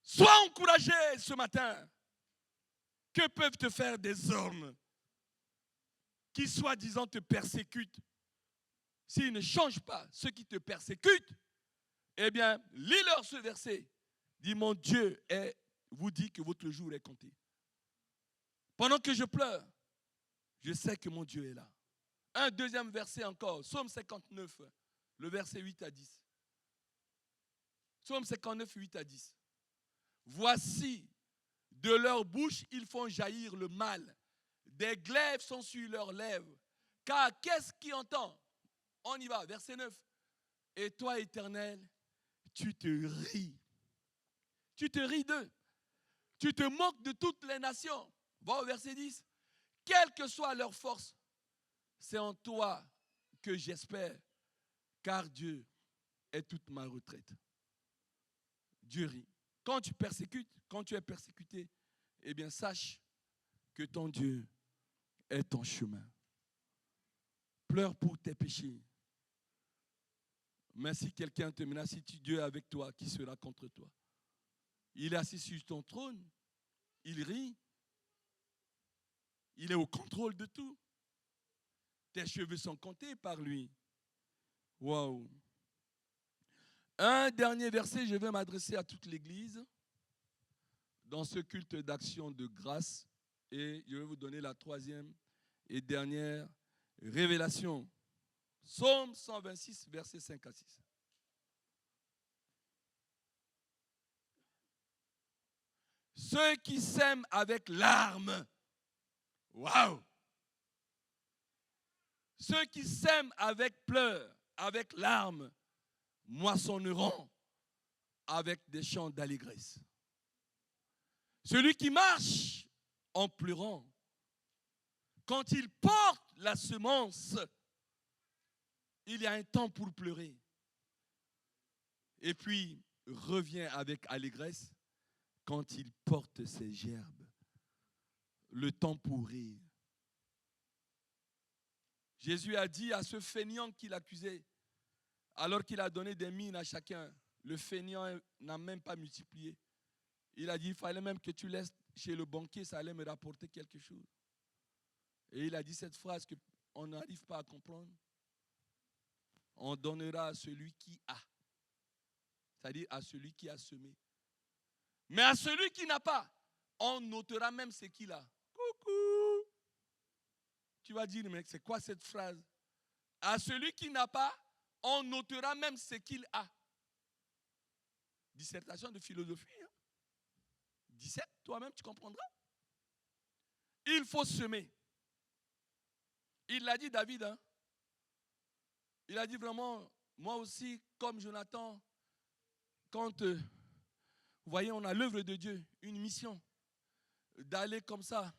Sois encouragé ce matin. Que peuvent te faire des hommes qui soi-disant te persécutent? S'ils ne changent pas ceux qui te persécutent, eh bien, lis-leur ce verset. Dis, mon Dieu vous dit que votre jour est compté. Pendant que je pleure, je sais que mon Dieu est là. Un deuxième verset encore, Psaume 59, le verset 8 à 10. Psaume 59, 8 à 10. Voici, de leur bouche, ils font jaillir le mal. Des glaives sont sur leurs lèvres. Car qu'est-ce qui entend? On y va, verset 9. Et toi, Éternel, tu te ris. Tu te ris d'eux. Tu te moques de toutes les nations. Va au verset 10. Quelle que soit leur force, c'est en toi que j'espère, car Dieu est toute ma retraite. Dieu rit. Quand tu persécutes, quand tu es persécuté, eh bien sache que ton Dieu est ton chemin. Pleure pour tes péchés. Mais si quelqu'un te menace, si Dieu est avec toi, qui sera contre toi? Il est assis sur ton trône, il rit, il est au contrôle de tout. Tes cheveux sont comptés par lui. Waouh! Un dernier verset, je vais m'adresser à toute l'Église dans ce culte d'action de grâce et je vais vous donner la troisième et dernière révélation. Psaume 126, versets 5 à 6. Ceux qui sèment avec larmes, waouh! Ceux qui sèment avec pleurs, avec larmes, moissonneront avec des chants d'allégresse. Celui qui marche en pleurant, quand il porte la semence, il y a un temps pour pleurer. Et puis, revient avec allégresse quand il porte ses gerbes. Le temps pour rire. Jésus a dit à ce fainéant qu'il accusait, alors qu'il a donné des mines à chacun, le fainéant n'a même pas multiplié. Il a dit, il fallait même que tu laisses chez le banquier, ça allait me rapporter quelque chose. Et il a dit cette phrase qu'on n'arrive pas à comprendre. On donnera à celui qui a. C'est-à-dire à celui qui a semé. Mais à celui qui n'a pas, on notera même ce qu'il a. Coucou! Tu vas dire, mais c'est quoi cette phrase? À celui qui n'a pas, on notera même ce qu'il a. Dissertation de philosophie. Hein? 17, toi-même, tu comprendras. Il faut semer. Il l'a dit, David. Hein? Il a dit vraiment, moi aussi, comme Jonathan, quand, vous voyez, on a l'œuvre de Dieu, une mission, d'aller comme ça,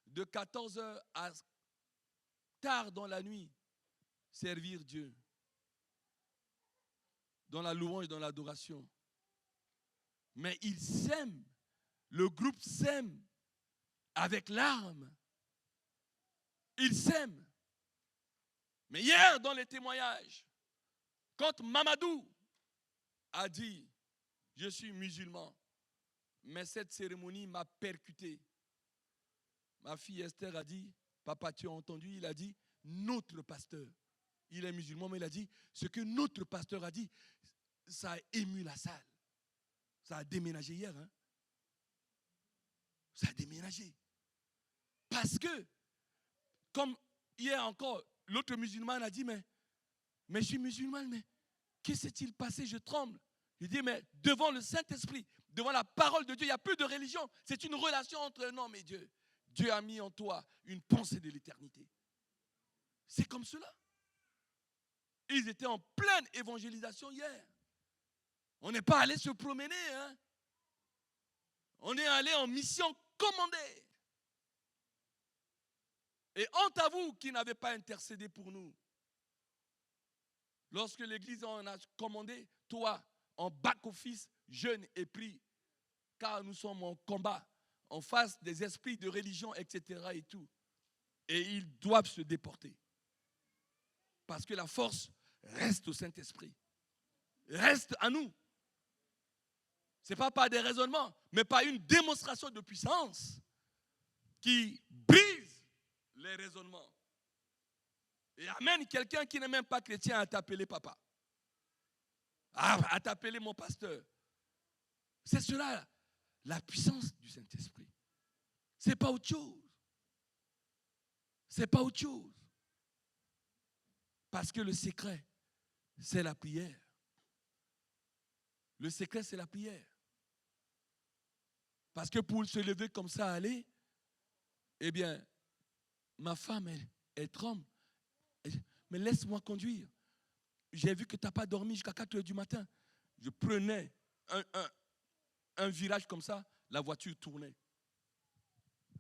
de 14h à tard dans la nuit, servir Dieu dans la louange, dans l'adoration. Mais ils s'aiment, le groupe s'aime avec larmes. Ils s'aiment. Mais hier, dans les témoignages, quand Mamadou a dit « Je suis musulman », mais cette cérémonie m'a percuté. Ma fille Esther a dit « Papa, tu as entendu ?» Il a dit « Notre pasteur ». Il est musulman, mais il a dit « Ce que notre pasteur a dit, ça a ému la salle. » Ça a déménagé hier. Hein? Ça a déménagé. Parce que, comme hier encore, l'autre musulman a dit, mais je suis musulman, mais que s'est-il passé? Je tremble. Il dit, mais devant le Saint-Esprit, devant la parole de Dieu, il n'y a plus de religion. C'est une relation entre un homme et Dieu. Dieu a mis en toi une pensée de l'éternité. C'est comme cela. Ils étaient en pleine évangélisation hier. On n'est pas allé se promener. Hein? On est allé en mission commandée. Et honte à vous qui n'avez pas intercédé pour nous. Lorsque l'Église en a commandé, toi, en back-office, jeûne et prie, car nous sommes en combat, en face des esprits de religion, etc. et tout. Et ils doivent se déporter. Parce que la force reste au Saint-Esprit. Reste à nous. Ce n'est pas par des raisonnements, mais par une démonstration de puissance qui brise les raisonnements. Et amène quelqu'un qui n'est même pas chrétien à t'appeler papa. À t'appeler mon pasteur. C'est cela, la puissance du Saint-Esprit. Ce n'est pas autre chose. Ce n'est pas autre chose. Parce que le secret, c'est la prière. Le secret, c'est la prière. Parce que pour se lever comme ça, aller, eh bien, ma femme, elle tremble. Mais laisse-moi conduire. J'ai vu que tu n'as pas dormi jusqu'à 4 heures du matin. Je prenais un virage comme ça, la voiture tournait.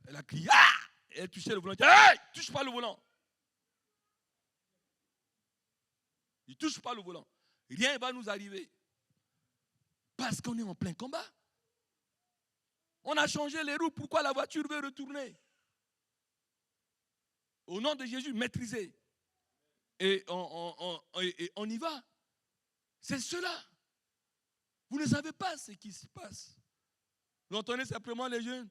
Elle a crié, ah! Elle touchait le volant. Elle dit, hey, touche pas le volant. Il ne touche pas le volant. Rien ne va nous arriver. Parce qu'on est en plein combat. On a changé les roues. Pourquoi la voiture veut retourner? Au nom de Jésus, maîtrisez. Et on y va. C'est cela. Vous ne savez pas ce qui se passe. Vous entendez simplement les jeunes.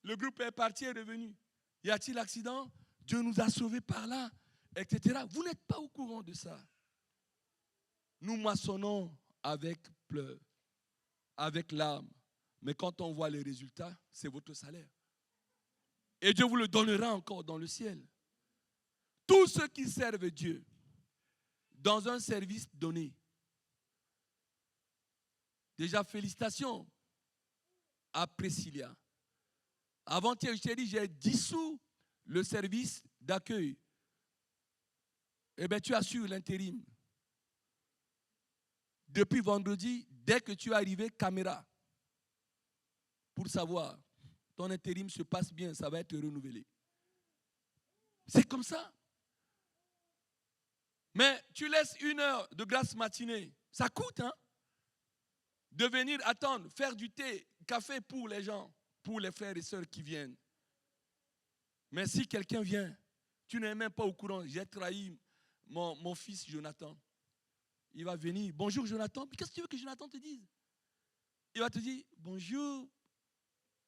Le groupe est parti et est revenu. Y a-t-il accident? Dieu nous a sauvés par là, etc. Vous n'êtes pas au courant de ça. Nous moissonnons avec pleurs, avec larmes. Mais quand on voit les résultats, c'est votre salaire. Et Dieu vous le donnera encore dans le ciel. Tous ceux qui servent Dieu dans un service donné. Déjà, félicitations à Priscilla. Avant-hier, je t'ai dit, j'ai dissous le service d'accueil. Eh bien, tu assures l'intérim. Depuis vendredi, dès que tu es arrivé, caméra. Pour savoir, ton intérim se passe bien, ça va être renouvelé. C'est comme ça. Mais tu laisses 1 heure de grâce matinée. Ça coûte, hein? De venir attendre, faire du thé, café pour les gens, pour les frères et sœurs qui viennent. Mais si quelqu'un vient, tu n'es même pas au courant. J'ai trahi mon fils Jonathan. Il va venir. Bonjour Jonathan. Qu'est-ce que tu veux que Jonathan te dise? Il va te dire bonjour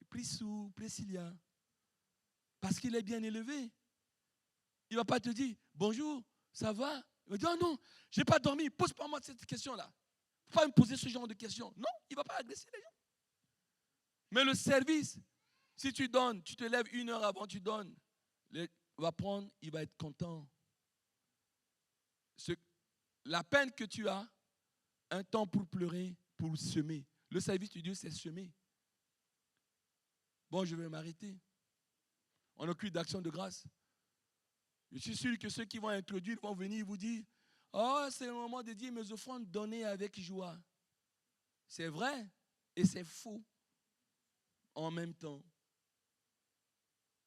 Prissou, Priscilla. Parce qu'il est bien élevé. Il ne va pas te dire bonjour, ça va? Il va dire oh non, je n'ai pas dormi. Pose pas moi cette question-là. Il ne faut pas me poser ce genre de questions. Non, il ne va pas agresser les gens. Mais le service, si tu donnes, tu te lèves 1 heure avant, tu donnes. Il va prendre, il va être content. La peine que tu as, un temps pour pleurer, pour semer. Le service de Dieu, c'est semer. Bon, je vais m'arrêter. On occupe d'action de grâce. Je suis sûr que ceux qui vont introduire vont venir vous dire « Oh, c'est le moment de dire mes offrandes données avec joie. » C'est vrai et c'est faux en même temps.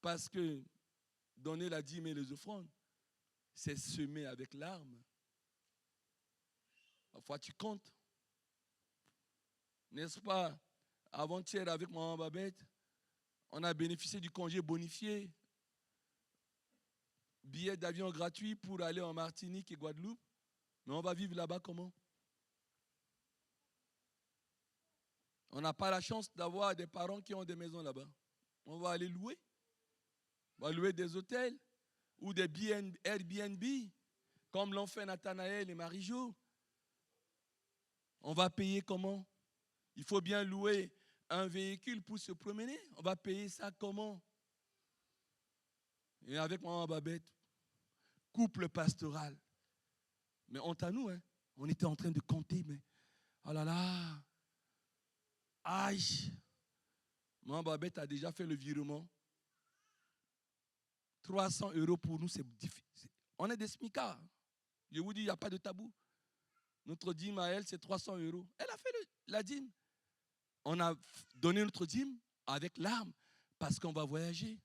Parce que donner la dîme et les offrandes, c'est semer avec larmes. Parfois, tu comptes. N'est-ce pas? Avant-hier, avec maman Babette, on a bénéficié du congé bonifié. Billet d'avion gratuit pour aller en Martinique et Guadeloupe. Mais on va vivre là-bas comment? On n'a pas la chance d'avoir des parents qui ont des maisons là-bas. On va aller louer. On va louer des hôtels ou des Airbnb, comme l'ont fait Nathanaël et Marie-Jo. On va payer comment? Il faut bien louer un véhicule pour se promener. On va payer ça comment? Et avec maman Babette, couple pastoral. Mais honte à nous, hein? On était en train de compter, mais oh là là, aïe. Maman Babette a déjà fait le virement. 300 € pour nous, c'est difficile. On est des smicards. Je vous dis, il n'y a pas de tabou. Notre dîme à elle, c'est 300 €. Elle a fait la dîme. On a donné notre dîme avec larmes parce qu'on va voyager.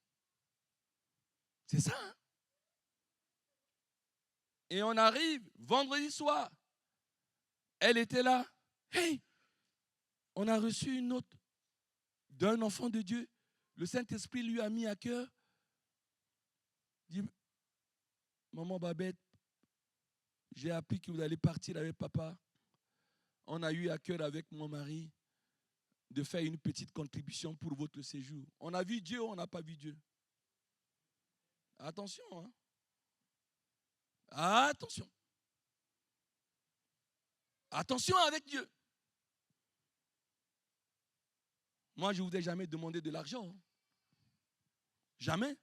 C'est ça, hein? Et on arrive vendredi soir. Elle était là. Hey, on a reçu une note d'un enfant de Dieu. Le Saint-Esprit lui a mis à cœur. Il dit, maman Babette, j'ai appris que vous allez partir avec papa. On a eu à cœur avec mon mari de faire une petite contribution pour votre séjour. On a vu Dieu ou on n'a pas vu Dieu? Attention, hein? Attention. Attention avec Dieu. Moi, je ne vous ai jamais demandé de l'argent. Hein? Jamais.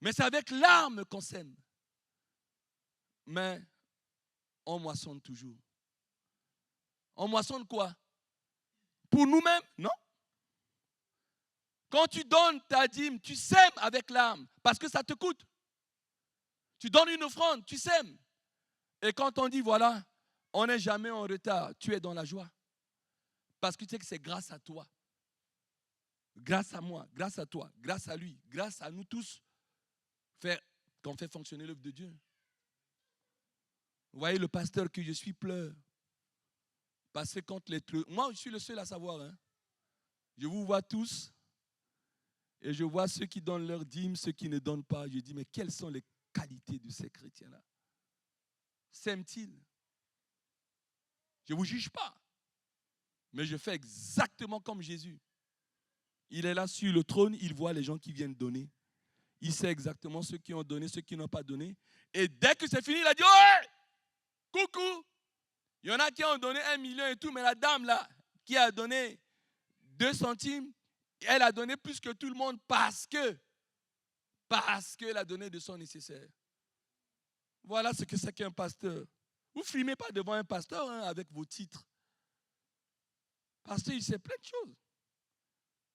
Mais c'est avec larmes qu'on sème. Mais on moissonne toujours. On moissonne quoi? Pour nous-mêmes? Non. Quand tu donnes ta dîme, tu sèmes avec larmes parce que ça te coûte. Tu donnes une offrande, tu sèmes. Et quand on dit, voilà, on n'est jamais en retard, tu es dans la joie. Parce que tu sais que c'est grâce à toi. Grâce à moi, grâce à toi, grâce à lui, grâce à nous tous, qu'on fait fonctionner l'œuvre de Dieu. Vous voyez, le pasteur que je suis pleure. Parce que quand moi, je suis le seul à savoir. Hein. Je vous vois tous. Et je vois ceux qui donnent leur dîme, ceux qui ne donnent pas. Je dis, mais quelles sont les qualités de ces chrétiens-là? S'aiment-ils? Je ne vous juge pas. Mais je fais exactement comme Jésus. Il est là sur le trône, il voit les gens qui viennent donner. Il sait exactement ceux qui ont donné, ceux qui n'ont pas donné. Et dès que c'est fini, il a dit, oh, coucou. Il y en a qui ont donné 1 million et tout, mais la dame là, qui a donné 2 centimes, elle a donné plus que tout le monde parce qu'elle a donné de son nécessaire. Voilà ce que c'est qu'un pasteur. Vous ne frimez pas devant un pasteur hein, avec vos titres. Pasteur, il sait plein de choses.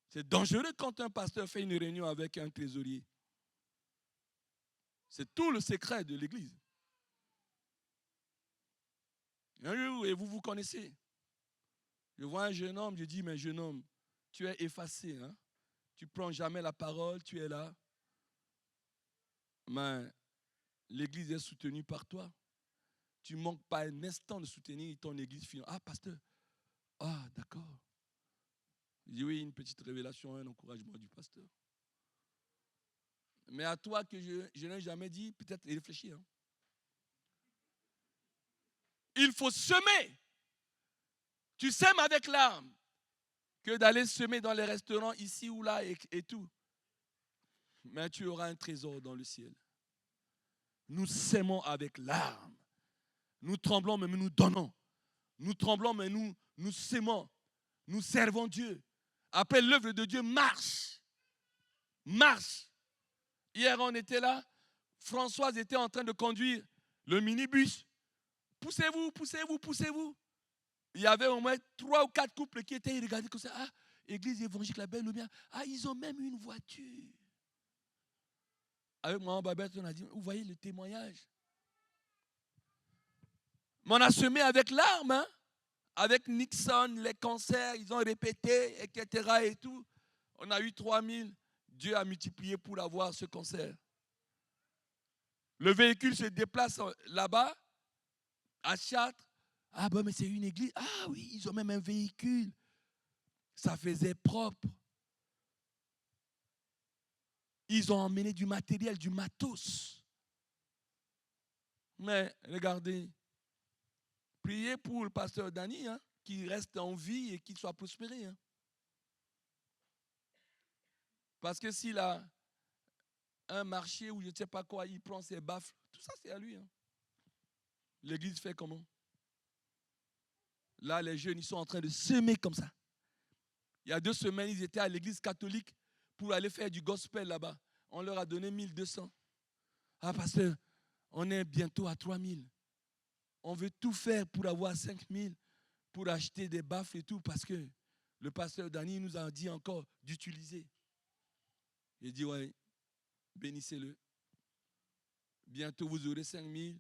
C'est dangereux quand un pasteur fait une réunion avec un trésorier. C'est tout le secret de l'église. Et vous vous connaissez. Je vois un jeune homme, je dis, mais jeune homme, tu es effacé. Hein? Tu ne prends jamais la parole, tu es là. Mais l'église est soutenue par toi. Tu ne manques pas un instant de soutenir ton église. Ah, pasteur. Ah, d'accord. Je dis oui, une petite révélation, un encouragement du pasteur. Mais à toi que je n'ai jamais dit, peut-être réfléchir. Hein. Il faut semer. Tu sèmes avec larmes que d'aller semer dans les restaurants ici ou là et tout. Mais tu auras un trésor dans le ciel. Nous sèmons avec larmes. Nous tremblons, mais nous donnons. Nous tremblons, mais nous sémons. Nous servons Dieu. Après, l'œuvre de Dieu marche. Marche. Hier, on était là. Françoise était en train de conduire le minibus. Poussez-vous, poussez-vous, poussez-vous. Il y avait au moins 3 ou 4 couples qui étaient regardés comme ça. Ah, église évangélique, la belle ou bien. Ah, ils ont même une voiture. Avec maman Babette, on a dit, vous voyez le témoignage. Mais on a semé avec larmes, hein? Avec Nixon, les concerts, ils ont répété, etc. et tout. On a eu 3000. Dieu a multiplié pour avoir ce concert. Le véhicule se déplace là-bas, à Chartres. Ah ben, mais c'est une église. Ah oui, ils ont même un véhicule. Ça faisait propre. Ils ont emmené du matériel, du matos. Mais regardez, priez pour le pasteur Dani, hein, qu'il reste en vie et qu'il soit prospéré. Hein. Parce que s'il a un marché où je ne sais pas quoi, il prend ses baffles, tout ça c'est à lui. Hein. L'église fait comment? Là, les jeunes, ils sont en train de semer comme ça. Il y a 2 semaines, ils étaient à l'église catholique pour aller faire du gospel là-bas. On leur a donné 1200. Ah, pasteur, on est bientôt à 3000. On veut tout faire pour avoir 5000, pour acheter des baffles et tout, parce que le pasteur Dani nous a dit encore d'utiliser. Il dit, ouais, bénissez-le. Bientôt, vous aurez 5000,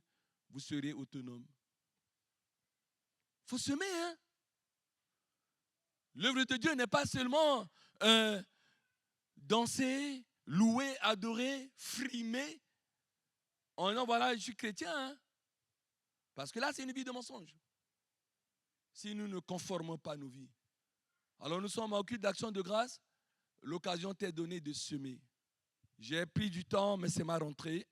vous serez autonome. Il faut semer, hein? L'œuvre de Dieu n'est pas seulement danser, louer, adorer, frimer. En disant, voilà, je suis chrétien. Hein? Parce que là, c'est une vie de mensonge. Si nous ne conformons pas nos vies. Alors, nous sommes en culte d'action de grâce. L'occasion t'est donnée de semer. J'ai pris du temps, mais c'est ma rentrée.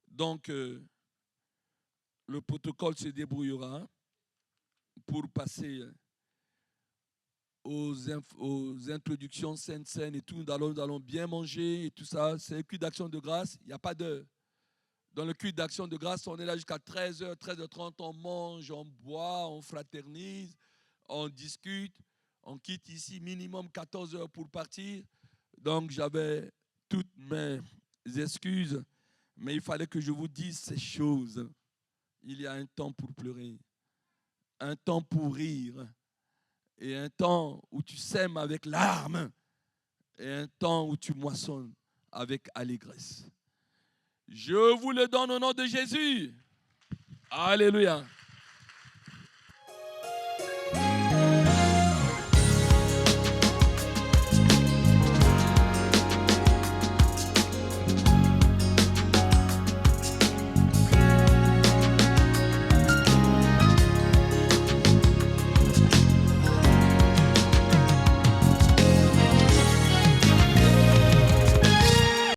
Donc, le protocole se débrouillera pour passer aux introductions sainte et tout. Nous allons bien manger et tout ça. C'est un culte d'action de grâce. Il n'y a pas d'heure. Dans le culte d'action de grâce, on est là jusqu'à 13h, 13h30. On mange, on boit, on fraternise, on discute. On quitte ici minimum 14 heures pour partir. Donc, j'avais toutes mes excuses. Mais il fallait que je vous dise ces choses. Il y a un temps pour pleurer, un temps pour rire, et un temps où tu sèmes avec larmes, et un temps où tu moissonnes avec allégresse. Je vous le donne au nom de Jésus. Alléluia.